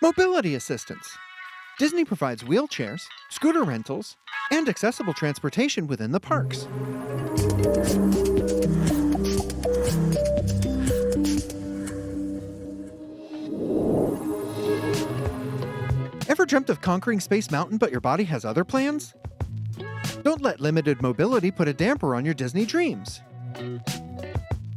Mobility assistance. Disney provides wheelchairs, scooter rentals, and accessible transportation within the parks. Ever dreamt of conquering Space Mountain but your body has other plans? Don't let limited mobility put a damper on your Disney dreams.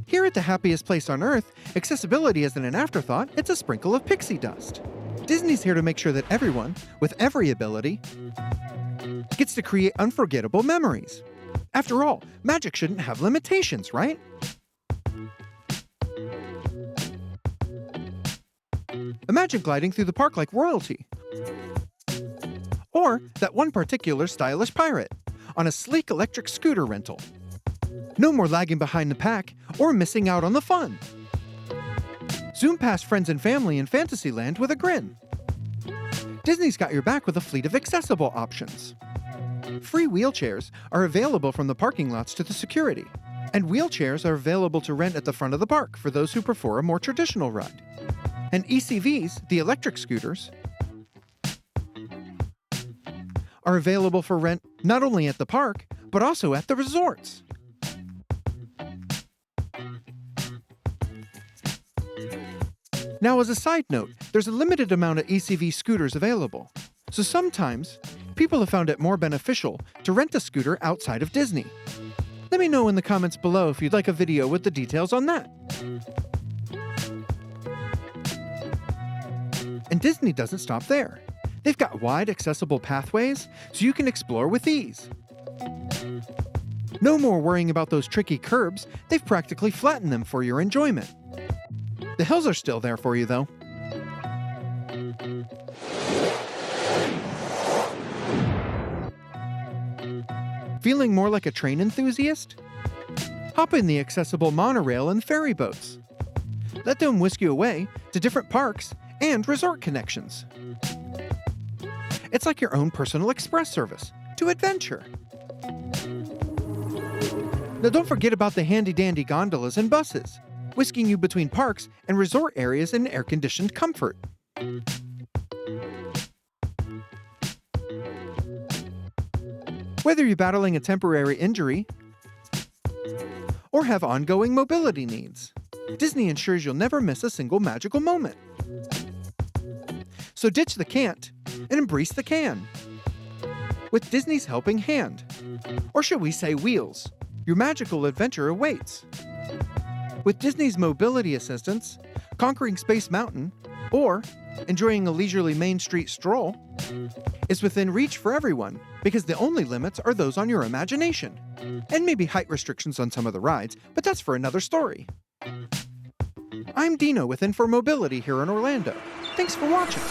Here at the happiest place on Earth, accessibility isn't an afterthought, it's a sprinkle of pixie dust. Disney's here to make sure that everyone, with every ability, gets to create unforgettable memories. After all, magic shouldn't have limitations, right? Imagine gliding through the park like royalty. Or that one particular stylish pirate on a sleek electric scooter rental. No more lagging behind the pack or missing out on the fun. Zoom past friends and family in Fantasyland with a grin. Disney's got your back with a fleet of accessible options. Free wheelchairs are available from the parking lots to the security, and wheelchairs are available to rent at the front of the park for those who prefer a more traditional ride. And ECVs, the electric scooters, are available for rent not only at the park, but also at the resorts. Now, as a side note, there's a limited amount of ECV scooters available. So sometimes, people have found it more beneficial to rent a scooter outside of Disney. Let me know in the comments below if you'd like a video with the details on that. And Disney doesn't stop there. They've got wide, accessible pathways so you can explore with ease. No more worrying about those tricky curbs, they've practically flattened them for your enjoyment. The hills are still there for you, though. Feeling more like a train enthusiast? Hop in the accessible monorail and ferry boats. Let them whisk you away to different parks and resort connections. It's like your own personal express service to adventure. Now don't forget about the handy-dandy gondolas and buses, whisking you between parks and resort areas in air-conditioned comfort. Whether you're battling a temporary injury or have ongoing mobility needs, Disney ensures you'll never miss a single magical moment. So ditch the can't and embrace the can. With Disney's helping hand, or should we say wheels, your magical adventure awaits. With Disney's mobility assistance, conquering Space Mountain, or enjoying a leisurely Main Street stroll is within reach for everyone, because the only limits are those on your imagination. And maybe height restrictions on some of the rides, but that's for another story. I'm Dino with InforMobility here in Orlando. Thanks for watching.